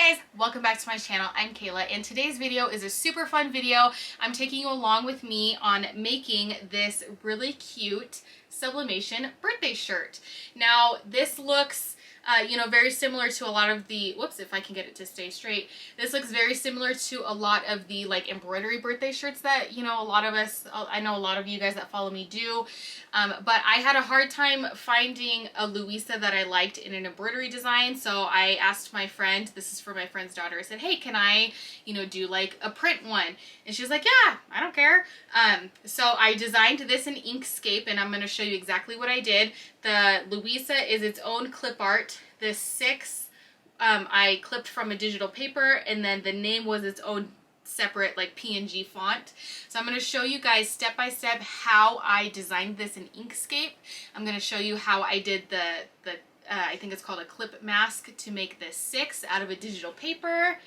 Hey guys, welcome back to my channel. I'm Kayla and today's video is a super fun video. I'm taking you along with me on making this really cute Sublimation birthday shirt. Now this looks very similar to a lot of the, whoops, if I can get it to stay straight. This looks very similar to a lot of the like embroidery birthday shirts that, a lot of us, I know a lot of you guys that follow me do. But I had a hard time finding a Louisa that I liked in an embroidery design. So I asked my friend, this is for my friend's daughter, I said, hey, can I, do like a print one? And she was like, yeah, I don't care. So I designed this in Inkscape and I'm going to show you exactly what I did. The Louisa is its own clip art. This 6 I clipped from a digital paper, and then the name was its own separate like PNG font. So I'm going to show you guys step by step how I designed this in Inkscape. I'm going to show you how I did the I think it's called a clip mask to make this 6 out of a digital paper.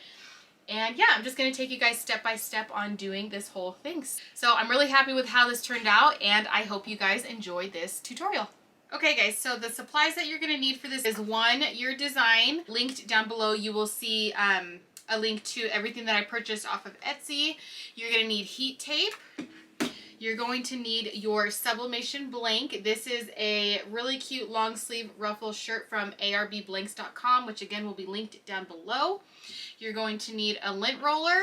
And yeah, I'm just going to take you guys step by step on doing this whole thing. So I'm really happy with how this turned out, and I hope you guys enjoy this tutorial. Okay guys, so the supplies that you're going to need for this is your design. Linked down below you will see a link to everything that I purchased off of Etsy. You're going to need heat tape. You're going to need your Sublimation blank. This is a really cute long sleeve ruffle shirt from arbblanks.com, which again will be linked down below. You're going to need a lint roller,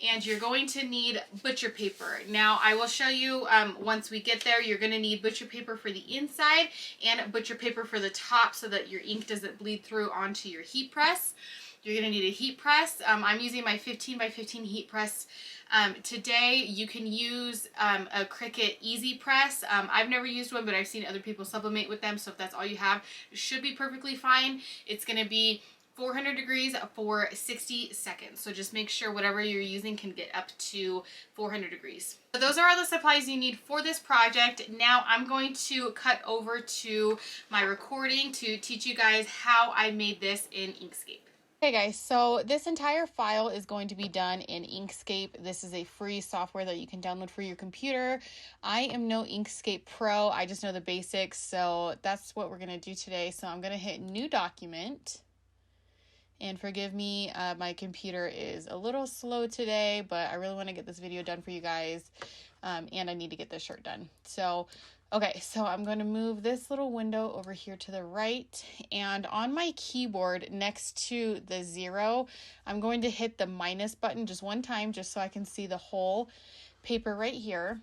and you're going to need butcher paper. Now I will show you once we get there. You're going to need butcher paper for the inside and butcher paper for the top so that your ink doesn't bleed through onto your heat press. You're going to need a heat press. I'm using my 15 by 15 heat press today. You can use a Cricut Easy Press. I've never used one, but I've seen other people sublimate with them, so if that's all you have, it should be perfectly fine. It's going to be 400 degrees for 60 seconds. So just make sure whatever you're using can get up to 400 degrees. So those are all the supplies you need for this project. Now I'm going to cut over to my recording to teach you guys how I made this in Inkscape. Okay guys, so this entire file is going to be done in Inkscape. This is a free software that you can download for your computer. I am no Inkscape pro, I just know the basics, so that's what we're going to do today. So I'm going to hit New Document. And forgive me, my computer is a little slow today, but I really want to get this video done for you guys, and I need to get this shirt done. So, okay, so I'm going to move this little window over here to the right, and on my keyboard next to the 0, I'm going to hit the minus button just one time, just so I can see the whole paper right here.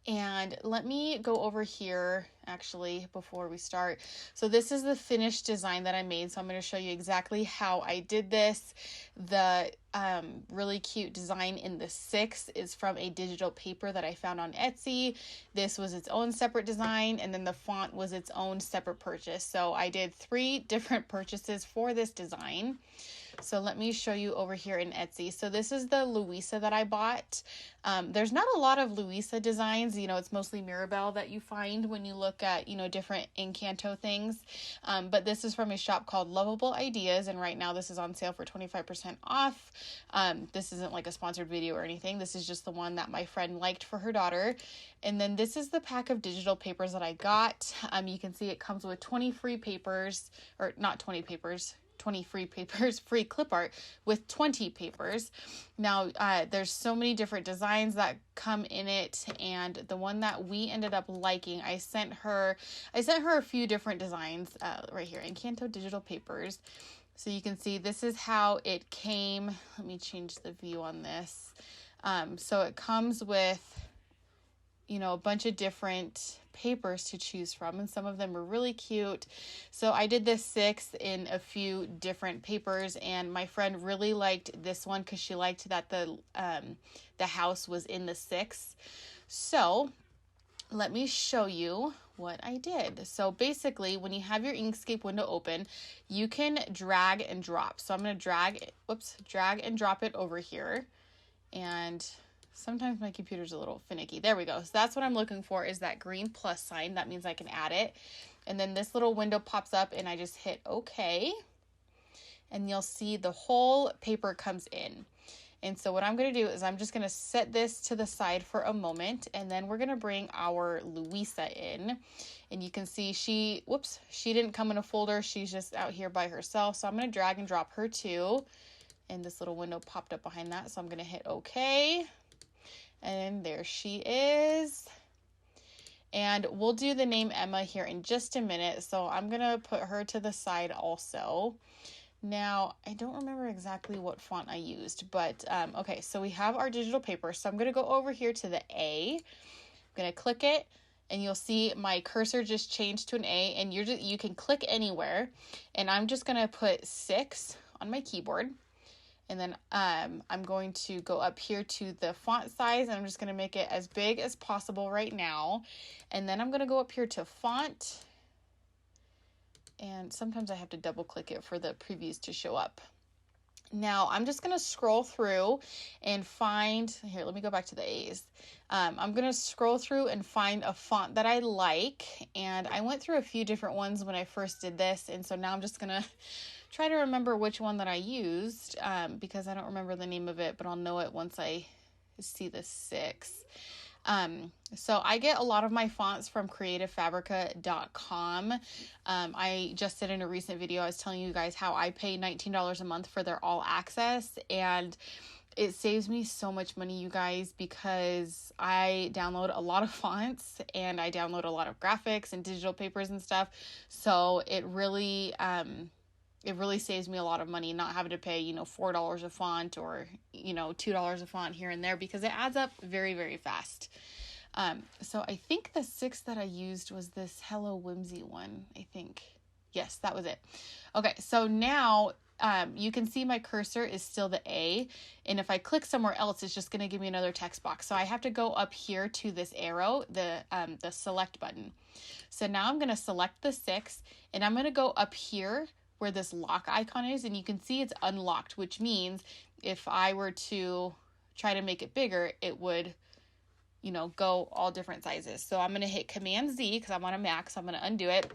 And let me go over here actually before we start. So this is the finished design that I made. So I'm going to show you exactly how I did this. The really cute design in the 6 is from a digital paper that I found on Etsy. This was its own separate design, and then the font was its own separate purchase. So I did 3 different purchases for this design. So let me show you over here in Etsy. So this is the Louisa that I bought. There's not a lot of Louisa designs. It's mostly Mirabelle that you find when you look at, different Encanto things. But this is from a shop called Lovable Ideas. And right now this is on sale for 25% off. This isn't like a sponsored video or anything. This is just the one that my friend liked for her daughter. And then this is the pack of digital papers that I got. You can see it comes with 20 free papers, or not 20 papers, 20 free papers, free clip art with 20 papers. Now, there's so many different designs that come in it, and the one that we ended up liking, I sent her a few different designs right here, Encanto digital papers. So you can see this is how it came. Let me change the view on this. So it comes with, a bunch of different papers to choose from, and some of them are really cute. So I did this 6 in a few different papers, and my friend really liked this one because she liked that the house was in the 6. So let me show you what I did. So basically, when you have your Inkscape window open, you can drag and drop. So I'm going to drag and drop it over here, and sometimes my computer's a little finicky. There we go. So that's what I'm looking for, is that green plus sign. That means I can add it. And then this little window pops up, and I just hit OK. And you'll see the whole paper comes in. And so what I'm going to do is I'm just going to set this to the side for a moment, and then we're going to bring our Louisa in. And you can see she didn't come in a folder. She's just out here by herself. So I'm going to drag and drop her too. And this little window popped up behind that. So I'm going to hit OK. And there she is. And we'll do the name Emma here in just a minute. So I'm going to put her to the side also. Now, I don't remember exactly what font I used, but okay, so we have our digital paper. So I'm going to go over here to the A. I'm going to click it, and you'll see my cursor just changed to an A, and you can click anywhere. And I'm just going to put 6 on my keyboard. And then I'm going to go up here to the font size, and I'm just going to make it as big as possible right now. And then I'm going to go up here to font. And sometimes I have to double click it for the previews to show up. Now I'm just going to scroll through and find, here, let me go back to the A's. I'm going to scroll through and find a font that I like. And I went through a few different ones when I first did this. And so now I'm just going to try to remember which one that I used because I don't remember the name of it, but I'll know it once I see the 6. So I get a lot of my fonts from creativefabrica.com. I just said in a recent video, I was telling you guys how I pay $19 a month for their all access, and it saves me so much money, you guys, because I download a lot of fonts and I download a lot of graphics and digital papers and stuff. So it really saves me a lot of money not having to pay, $4 a font or, $2 a font here and there, because it adds up very, very fast. So I think the 6 that I used was this Hello Whimsy one, I think. Yes, that was it. Okay, so now you can see my cursor is still the A, and if I click somewhere else, it's just going to give me another text box. So I have to go up here to this arrow, the select button. So now I'm going to select the 6, and I'm going to go up here where this lock icon is, and you can see it's unlocked, which means if I were to try to make it bigger, it would, go all different sizes. So I'm going to hit Command Z because I'm on a Mac, so I'm going to undo it.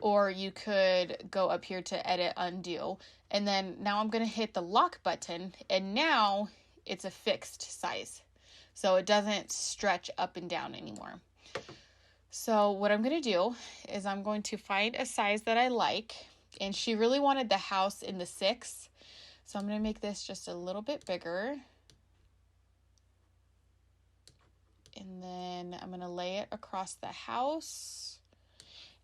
Or you could go up here to edit, undo, and then now I'm going to hit the lock button, and now it's a fixed size. So it doesn't stretch up and down anymore. So what I'm going to do is I'm going to find a size that I like, and she really wanted the house in the 6. So I'm going to make this just a little bit bigger. And then I'm going to lay it across the house.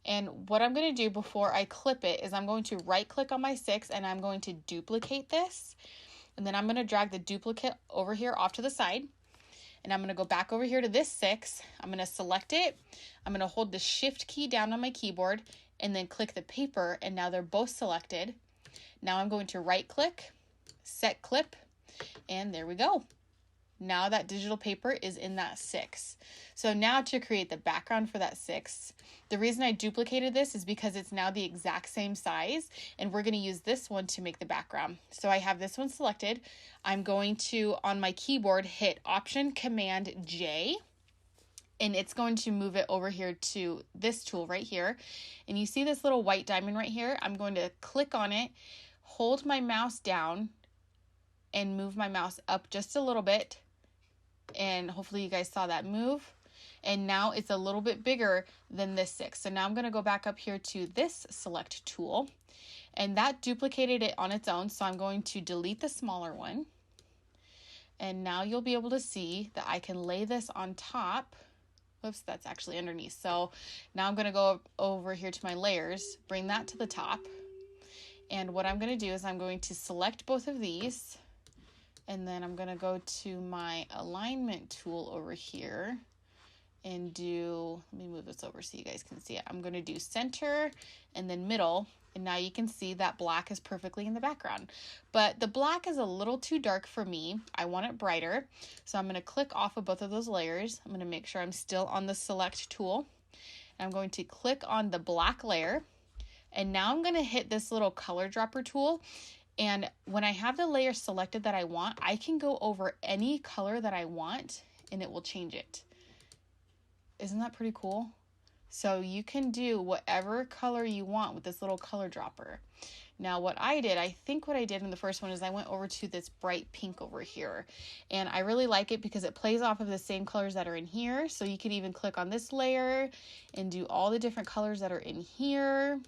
And what I'm going to do before I clip it is I'm going to right click on my 6 and I'm going to duplicate this. And then I'm going to drag the duplicate over here off to the side. And I'm going to go back over here to this 6. I'm going to select it. I'm going to hold the shift key down on my keyboard and then click the paper. And now they're both selected. Now I'm going to right click, set clip, and there we go. Now that digital paper is in that 6. So now to create the background for that 6, the reason I duplicated this is because it's now the exact same size, and we're going to use this one to make the background. So I have this one selected. I'm going to, on my keyboard, hit Option Command J, and it's going to move it over here to this tool right here. And you see this little white diamond right here? I'm going to click on it, hold my mouse down, and move my mouse up just a little bit. And hopefully you guys saw that move. And now it's a little bit bigger than this 6. So now I'm going to go back up here to this select tool. And that duplicated it on its own. So I'm going to delete the smaller one. And now you'll be able to see that I can lay this on top. Whoops, that's actually underneath. So now I'm going to go over here to my layers, bring that to the top. And what I'm going to do is I'm going to select both of these. And then I'm going to go to my alignment tool over here and let me move this over so you guys can see it. I'm going to do center and then middle. And now you can see that black is perfectly in the background. But the black is a little too dark for me. I want it brighter. So I'm going to click off of both of those layers. I'm going to make sure I'm still on the select tool. I'm going to click on the black layer. And now I'm going to hit this little color dropper tool. And when I have the layer selected that I want, I can go over any color that I want and it will change it. Isn't that pretty cool? So you can do whatever color you want with this little color dropper. Now what I think what I did in the first one is I went over to this bright pink over here, and I really like it because it plays off of the same colors that are in here. So you could even click on this layer and do all the different colors that are in here,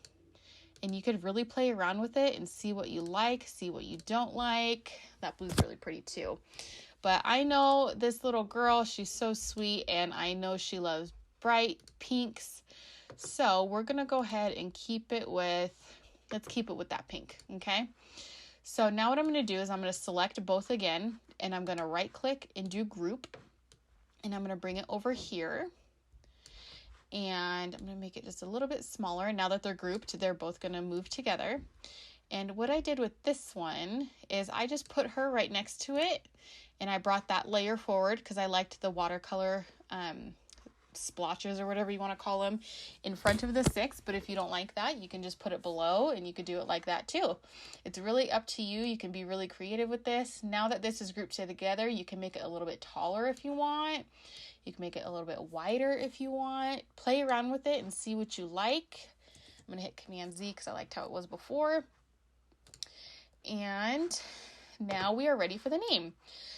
and you could really play around with it and see what you like, see what you don't like. That blue's really pretty too. But I know this little girl, she's so sweet, and I know she loves bright pinks. So we're going to go ahead and keep it with, let's keep it with that pink, okay? So now what I'm going to do is I'm going to select both again, and I'm going to right click and do group, and I'm going to bring it over here, and I'm going to make it just a little bit smaller. Now that they're grouped, they're both going to move together. And what I did with this one is I just put her right next to it, and I brought that layer forward because I liked the watercolor splotches or whatever you want to call them in front of the 6. But if you don't like that, you can just put it below, and you could do it like that too. It's really up to you. You can be really creative with this. Now that this is grouped together, you can make it a little bit taller if you want. You can make it a little bit wider if you want. Play around with it and see what you like. I'm going to hit Command Z because I liked how it was before. And now we are ready for the name.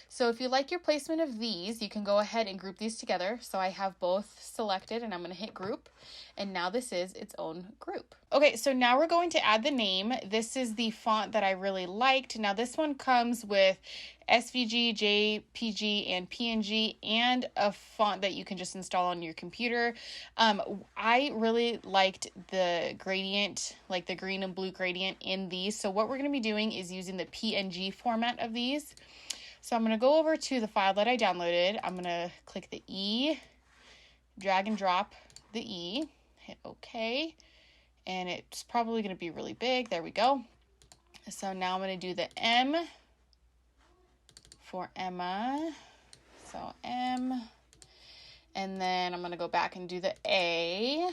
So if you like your placement of these, you can go ahead and group these together. So I have both selected, and I'm going to hit group, and now this is its own group. Okay, so now we're going to add the name. This is the font that I really liked. Now this one comes with SVG, JPG, and PNG, and a font that you can just install on your computer. I really liked the gradient, like the green and blue gradient in these. So what we're going to be doing is using the PNG format of these. So I'm going to go over to the file that I downloaded. I'm going to click the E, drag and drop the E, hit OK, and it's probably going to be really big. There we go. So now I'm going to do the M for Emma. So M, and then I'm going to go back and do the A,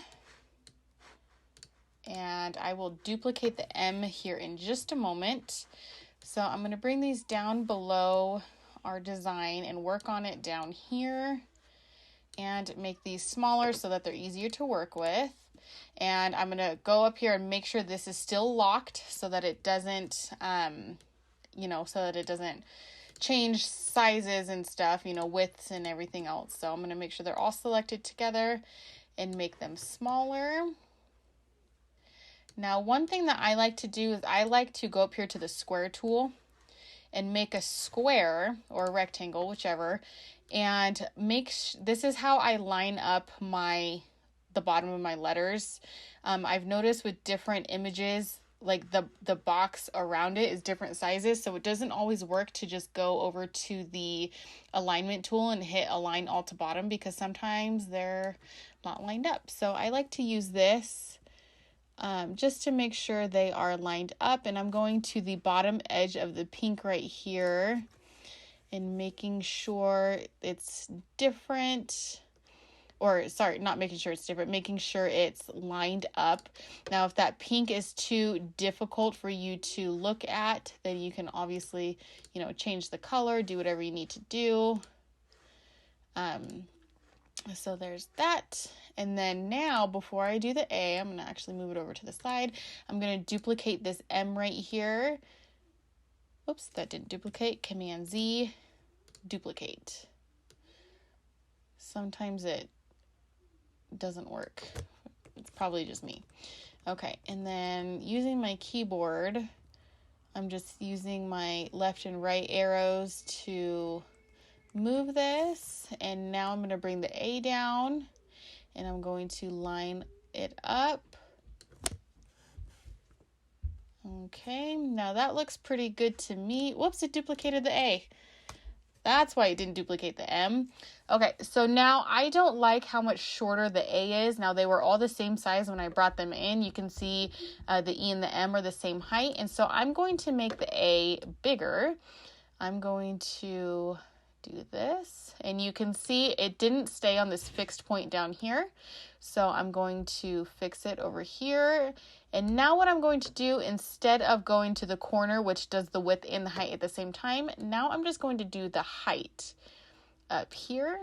and I will duplicate the M here in just a moment. So I'm going to bring these down below our design and work on it down here and make these smaller so that they're easier to work with. And I'm going to go up here and make sure this is still locked so that it doesn't, so that it doesn't change sizes and stuff, widths and everything else. So I'm going to make sure they're all selected together and make them smaller. Now, one thing that I like to do is I like to go up here to the square tool and make a square or a rectangle, whichever, and this is how I line up the bottom of my letters. I've noticed with different images, like the box around it is different sizes, so it doesn't always work to just go over to the alignment tool and hit align all to bottom because sometimes they're not lined up. So I like to use this just to make sure they are lined up, and I'm going to the bottom edge of the pink right here and making sure it's different, or sorry, not making sure it's different, making sure it's lined up. Now, if that pink is too difficult for you to look at, then you can obviously, change the color, do whatever you need to do. So there's that. And then now, before I do the A, I'm going to actually move it over to the side. I'm going to duplicate this M right here. Oops, that didn't duplicate. Command Z, duplicate. Sometimes it doesn't work. It's probably just me. Okay, and then using my keyboard, I'm just using my left and right arrows to move this, and now I'm going to bring the A down and I'm going to line it up. Okay, now that looks pretty good to me. Whoops, it duplicated the A. That's why it didn't duplicate the M. Okay, so now I don't like how much shorter the A is. Now they were all the same size when I brought them in. You can see the E and the M are the same height, and so I'm going to make the A bigger. I'm going to do this, and you can see it didn't stay on this fixed point down here, so I'm going to fix it over here. And now what I'm going to do, instead of going to the corner, which does the width and the height at the same time, now I'm just going to do the height up here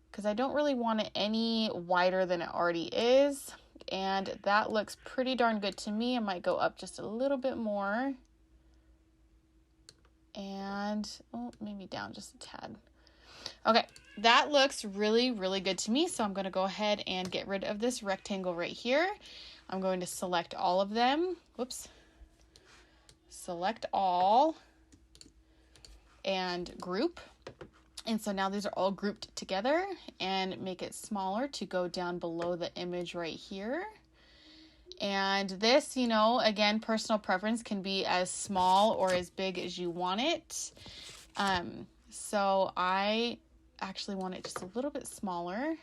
because I don't really want it any wider than it already is. And that looks pretty darn good to me. I might go up just a little bit more. And, oh, maybe down just a tad. Okay, that looks really, really good to me. So I'm going to go ahead and get rid of this rectangle right here. I'm going to select all of them. Whoops. Select all and group. And so now these are all grouped together, and make it smaller to go down below the image right here. And this, you know, again, personal preference, can be as small or as big as you want it. So I actually want it just a little bit smaller.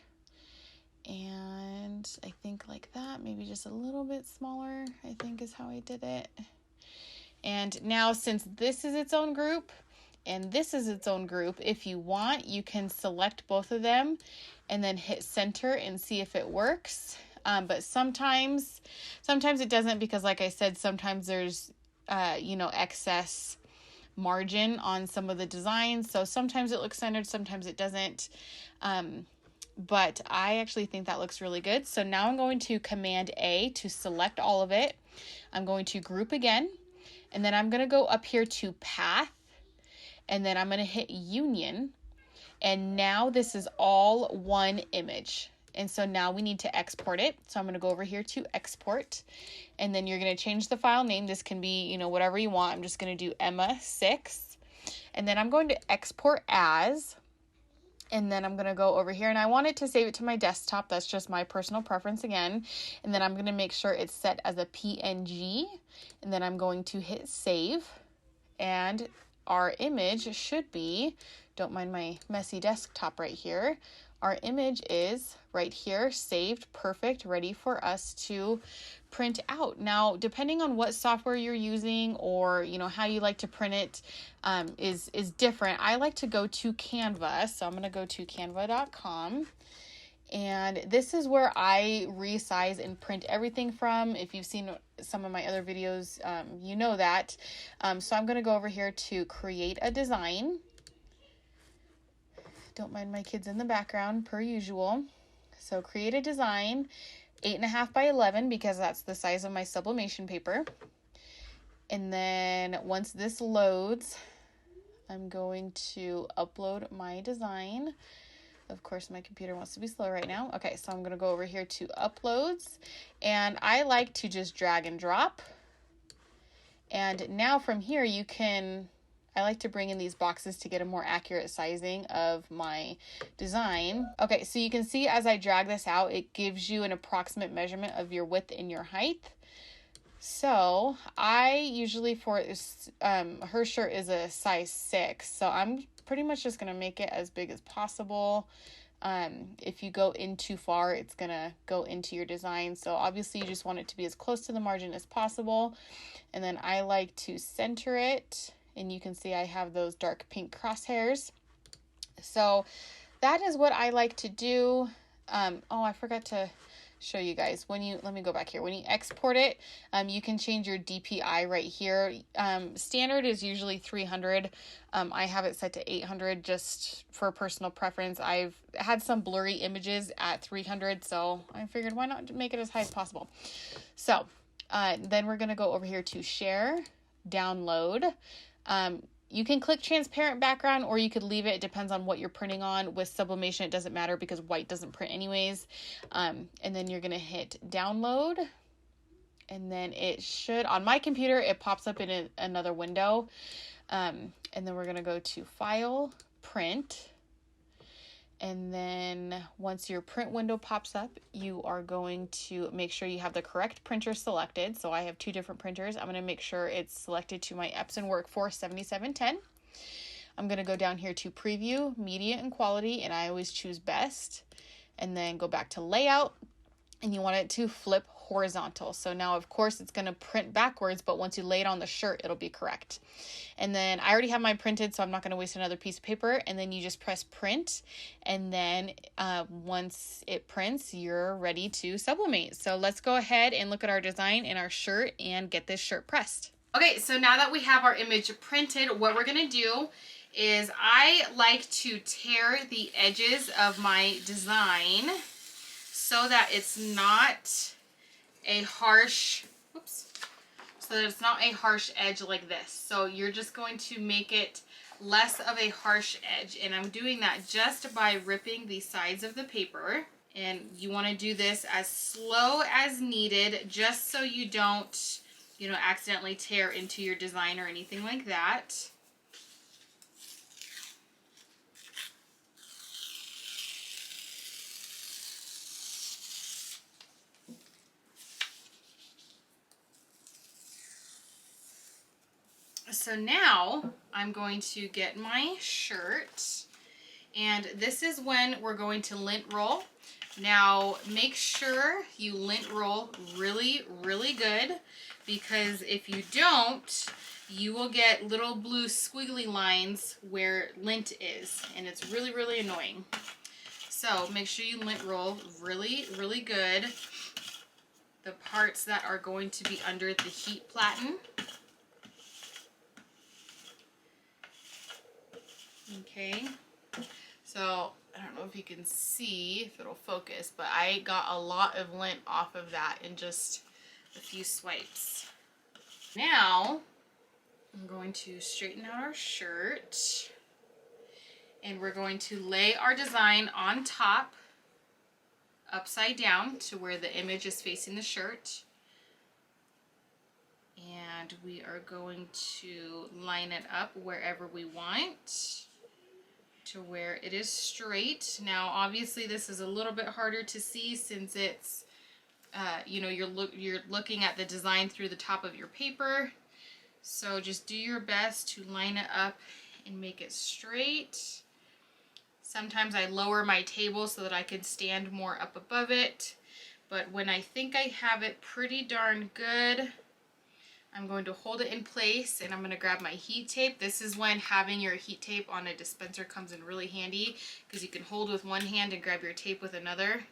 And I think like that, maybe just a little bit smaller, I think is how I did it. And now, since this is its own group and this is its own group, if you want, you can select both of them and then hit center and see if it works. But sometimes it doesn't, because like I said, sometimes there's, you know, excess margin on some of the designs. So sometimes it looks centered, sometimes it doesn't. But I actually think that looks really good. So now I'm going to Command A to select all of it. I'm going to group again, and then I'm going to go up here to Path, and then I'm going to hit Union. And now this is all one image. And so now we need to export it. So I'm going to go over here to Export, and then you're going to change the file name. This can be, you know, whatever you want. I'm just going to do Emma 6, and then I'm going to export as. And then I'm going to go over here, and I want it to save it to my desktop. That's just my personal preference again. And then I'm going to make sure it's set as a PNG. And then I'm going to hit save. And our image should be, don't mind my messy desktop right here. Our image is right here, saved, perfect, ready for us to print out. Now, depending on what software you're using, or, you know, how you like to print it, is different. I like to go to Canva. So I'm going to go to canva.com. And this is where I resize and print everything from. If you've seen some of my other videos, you know that. So I'm going to go over here to create a design. Don't mind my kids in the background, per usual. So create a design, 8.5 by 11, because that's the size of my sublimation paper. And then once this loads, I'm going to upload my design. Of course, my computer wants to be slow right now. Okay, so I'm going to go over here to Uploads, and I like to just drag and drop. And now from here, you can, I like to bring in these boxes to get a more accurate sizing of my design. Okay, so you can see as I drag this out, it gives you an approximate measurement of your width and your height. So I usually, for her shirt is a size 6, so I'm pretty much just going to make it as big as possible. If you go in too far, it's going to go into your design. So obviously you just want it to be as close to the margin as possible. And then I like to center it, and you can see I have those dark pink crosshairs. So that is what I like to do. Oh, I forgot to show you guys. When you, let me go back here. When you export it, you can change your DPI right here. Standard is usually 300. I have it set to 800 just for personal preference. I've had some blurry images at 300, so I figured why not make it as high as possible. So then we're going to go over here to share, download. You can click transparent background, or you could leave it. It depends on what you're printing on. With sublimation, it doesn't matter because white doesn't print anyways. And then you're going to hit download. And then it should, on my computer, it pops up in another window. And then we're going to go to File, Print. And then once your print window pops up, you are going to make sure you have the correct printer selected. So I have 2 different printers. I'm going to make sure it's selected to my Epson Workforce 7710. I'm going to go down here to Preview, Media, and Quality, and I always choose Best. And then go back to Layout, and you want it to flip horizontal. So now, of course, it's going to print backwards, but once you lay it on the shirt, it'll be correct. And then I already have mine printed, so I'm not going to waste another piece of paper. And then you just press print, and then once it prints, you're ready to sublimate. So let's go ahead and look at our design in our shirt and get this shirt pressed. Okay, so now that we have our image printed, what we're going to do is I like to tear the edges of my design so that it's not a harsh, oops, so that it's not a harsh edge like this. So you're just going to make it less of a harsh edge. And I'm doing that just by ripping the sides of the paper. And you want to do this as slow as needed, just so you don't, you know, accidentally tear into your design or anything like that. So now I'm going to get my shirt, and this is when we're going to lint roll. Now make sure you lint roll really, really good, because if you don't, you will get little blue squiggly lines where lint is, and it's really, really annoying. So make sure you lint roll really, really good the parts that are going to be under the heat platen. Okay, so I don't know if you can see, if it'll focus, but I got a lot of lint off of that in just a few swipes. Now I'm going to straighten out our shirt, and we're going to lay our design on top, upside down to where the image is facing the shirt. And we are going to line it up wherever we want to where it is straight. Now obviously this is a little bit harder to see since it's you know, you're looking at the design through the top of your paper, so just do your best to line it up and make it straight. Sometimes I lower my table so that I can stand more up above it, but when I think I have it pretty darn good, I'm going to hold it in place, and I'm going to grab my heat tape. This is when having your heat tape on a dispenser comes in really handy, because you can hold with one hand and grab your tape with another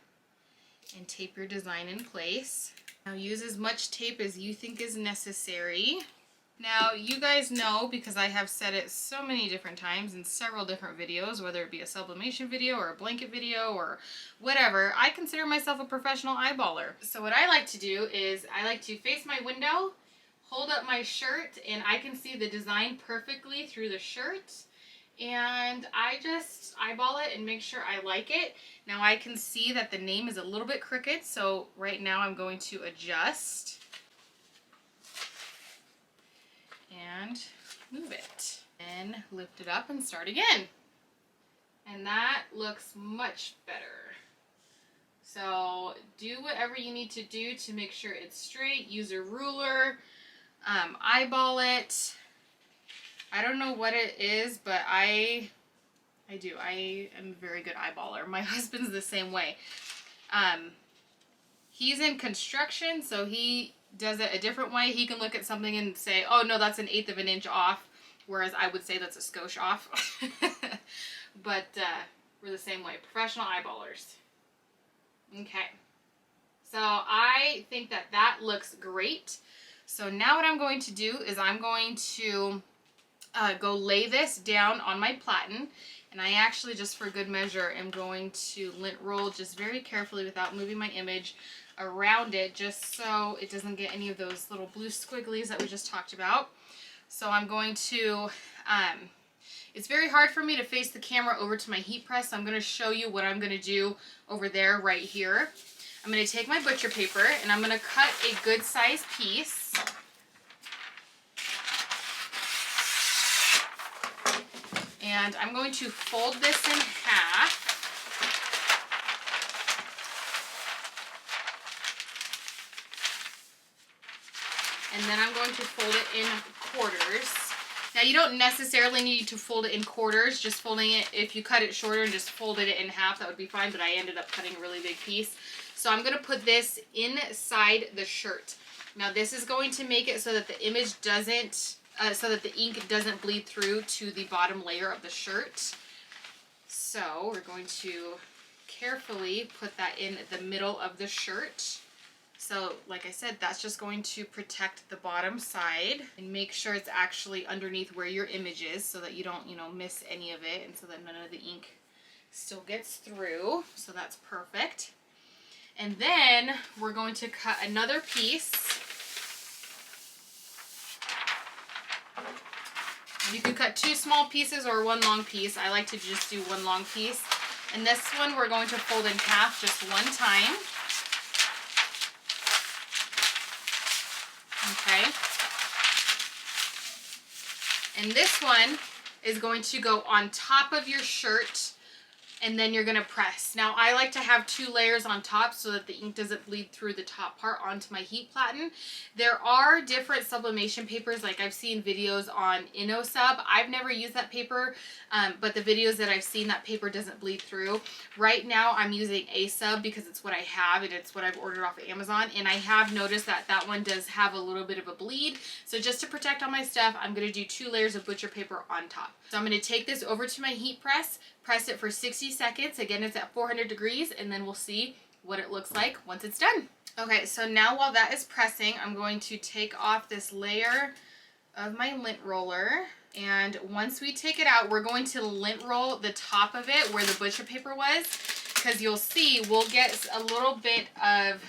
and tape your design in place. Now use as much tape as you think is necessary. Now you guys know, because I have said it so many different times in several different videos, whether it be a sublimation video or a blanket video or whatever, I consider myself a professional eyeballer. So what I like to do is I like to face my window, hold up my shirt, and I can see the design perfectly through the shirt, and I just eyeball it and make sure I like it. Now I can see that the name is a little bit crooked, so right now I'm going to adjust and move it, and lift it up and start again, and that looks much better. So do whatever you need to do to make sure it's straight. Use a ruler, eyeball it. I don't know what it is, but I do. I am a very good eyeballer. My husband's the same way. He's in construction, so he does it a different way. He can look at something and say, oh no, that's 1/8 of an inch off, whereas I would say that's a skosh off. But we're the same way. Professional eyeballers. Okay. So I think that that looks great. So now what I'm going to do is I'm going to go lay this down on my platen, and I actually, just for good measure, am going to lint roll just very carefully without moving my image around it, just so it doesn't get any of those little blue squigglies that we just talked about. So I'm going to, it's very hard for me to face the camera over to my heat press, so I'm going to show you what I'm going to do over there right here. I'm going to take my butcher paper, and I'm going to cut a good sized piece. And I'm going to fold this in half. And then I'm going to fold it in quarters. Now you don't necessarily need to fold it in quarters, just folding it, if you cut it shorter and just folded it in half, that would be fine, but I ended up cutting a really big piece. So I'm going to put this inside the shirt. Now this is going to make it so that the image doesn't, so that the ink doesn't bleed through to the bottom layer of the shirt. So we're going to carefully put that in the middle of the shirt. So like I said, that's just going to protect the bottom side and make sure it's actually underneath where your image is, so that you don't, you know, miss any of it, and so that none of the ink still gets through. So that's perfect. And then we're going to cut another piece. You can cut 2 small pieces or 1 long piece. I like to just do 1 long piece. And this one we're going to fold in half just 1 time. Okay. And this one is going to go on top of your shirt, and then you're going to press. Now I like to have 2 layers on top so that the ink doesn't bleed through the top part onto my heat platen. There are different sublimation papers, like I've seen videos on InnoSub. I've never used that paper, but the videos that I've seen, that paper doesn't bleed through. Right now I'm using a sub because it's what I have and it's what I've ordered off of Amazon, and I have noticed that that one does have a little bit of a bleed. So just to protect all my stuff, I'm going to do 2 layers of butcher paper on top. So I'm going to take this over to my heat press, press it for 60 seconds. Again, it's at 400 degrees, and then we'll see what it looks like once it's done. Okay, so now while that is pressing, I'm going to take off this layer of my lint roller. And once we take it out, we're going to lint roll the top of it where the butcher paper was, because you'll see we'll get a little bit of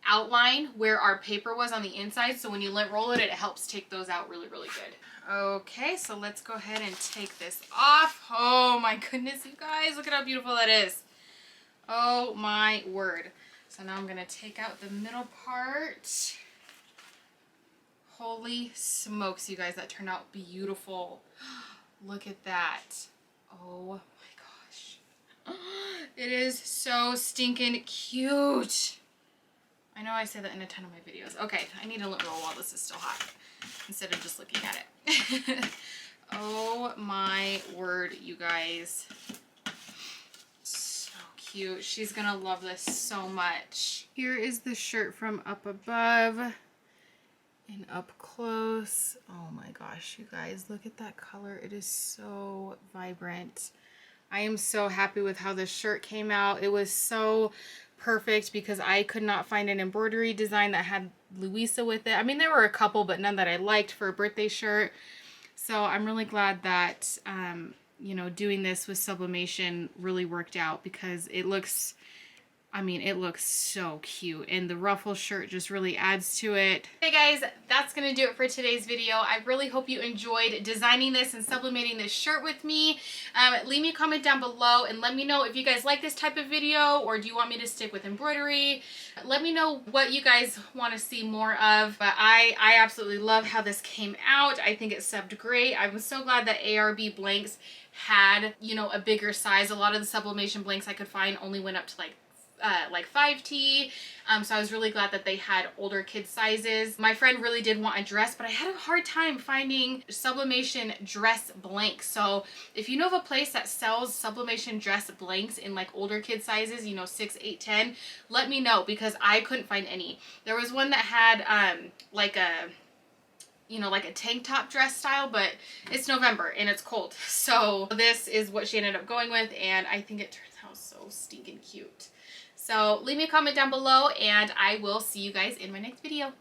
outline where our paper was on the inside. So when you lint roll it, it helps take those out really, really good. Okay, so let's go ahead and take this off. Oh my goodness, you guys, look at how beautiful that is. Oh my word. So now I'm gonna take out the middle part. Holy smokes, you guys, that turned out beautiful. Look at that. Oh my gosh. It is so stinking cute. I know I say that in a ton of my videos. Okay, I need a lint roll while this is still hot instead of just looking at it. Oh my word, you guys. So cute. She's gonna love this so much. Here is the shirt from up above and up close. Oh my gosh, you guys, look at that color. It is so vibrant. I am so happy with how this shirt came out. It was so perfect because I could not find an embroidery design that had Louisa with it. I mean, there were a couple, but none that I liked for a birthday shirt. So I'm really glad that, you know, doing this with sublimation really worked out because it looks, I mean, it looks so cute, and the ruffle shirt just really adds to it. Hey guys, that's gonna do it for today's video. I really hope you enjoyed designing this and sublimating this shirt with me. Leave me a comment down below and let me know if you guys like this type of video, or do you want me to stick with embroidery. Let me know what you guys want to see more of. But I absolutely love how this came out. I think it subbed great. I'm so glad that ARB blanks had, you know, a bigger size. A lot of the sublimation blanks I could find only went up to like 5T, so I was really glad that they had older kid sizes. My friend really did want a dress, but I had a hard time finding sublimation dress blanks. So if you know of a place that sells sublimation dress blanks in like older kid sizes, you know, 6, 8, 10, let me know because I couldn't find any. There was one that had like a, you know, like a tank top dress style, but it's November and it's cold. So this is what she ended up going with, and I think it turns out so stinking cute. So leave me a comment down below, and I will see you guys in my next video.